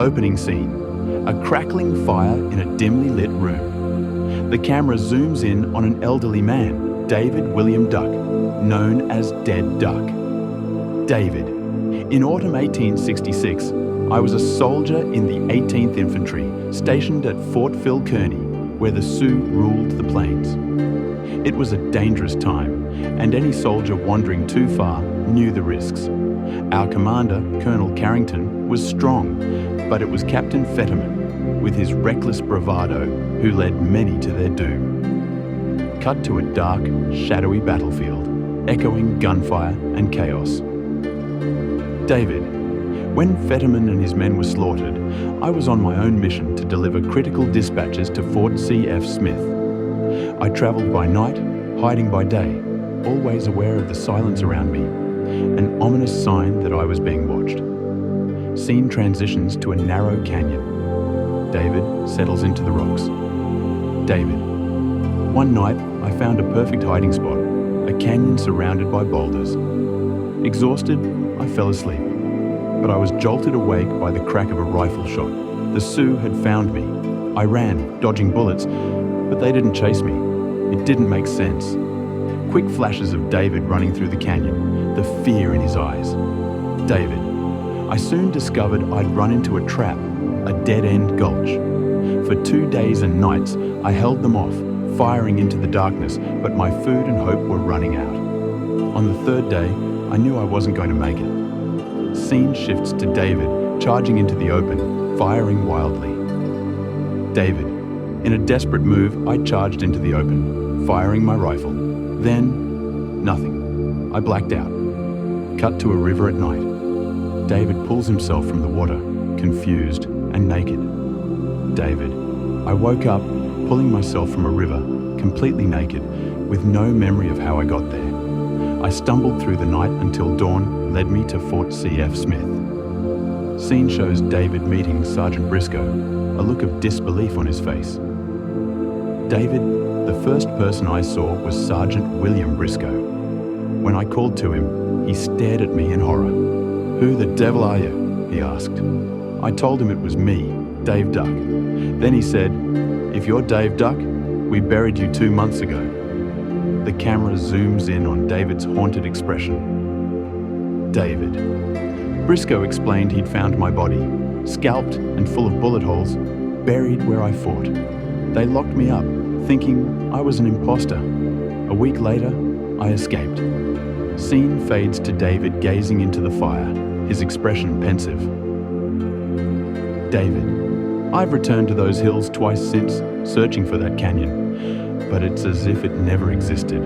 Opening scene, a crackling fire in a dimly lit room. The camera zooms in on an elderly man, David William Duck, known as Dead Duck. David. In autumn 1866, I was a soldier in the 18th Infantry, stationed at Fort Phil Kearny, where the Sioux ruled the plains. It was a dangerous time, and any soldier wandering too far knew the risks. Our commander, Colonel Carrington, was strong, but it was Captain Fetterman, with his reckless bravado, who led many to their doom. Cut to a dark, shadowy battlefield, echoing gunfire and chaos. David. When Fetterman and his men were slaughtered, I was on my own mission to deliver critical dispatches to Fort C.F. Smith. I travelled by night, hiding by day, always aware of the silence around me, an ominous sign that I was being watched. Scene transitions to a narrow canyon. David settles into the rocks. David. One night, I found a perfect hiding spot, a canyon surrounded by boulders. Exhausted, I fell asleep, but I was jolted awake by the crack of a rifle shot. The Sioux had found me. I ran, dodging bullets, but they didn't chase me. It didn't make sense. Quick flashes of David running through the canyon, the fear in his eyes. David. I soon discovered I'd run into a trap, a dead-end gulch. For 2 days and nights, I held them off, firing into the darkness, but my food and hope were running out. On the third day, I knew I wasn't going to make it. Scene shifts to David, charging into the open, firing wildly. David. In a desperate move, I charged into the open, firing my rifle. Then, nothing. I blacked out. Cut to a river at night. David pulls himself from the water, confused and naked. David. I woke up, pulling myself from a river, completely naked, with no memory of how I got there. I stumbled through the night until dawn led me to Fort C.F. Smith. Scene shows David meeting Sergeant Briscoe, a look of disbelief on his face. David, the first person I saw was Sergeant William Briscoe. When I called to him, he stared at me in horror. "Who the devil are you?" he asked. I told him it was me, Dave Duck. Then he said, "If you're Dave Duck, we buried you 2 months ago." The camera zooms in on David's haunted expression. David. Briscoe explained he'd found my body, scalped and full of bullet holes, buried where I fought. They locked me up, thinking I was an imposter. A week later, I escaped. Scene fades to David gazing into the fire, his expression pensive. David. I've returned to those hills twice since, searching for that canyon, but it's as if it never existed.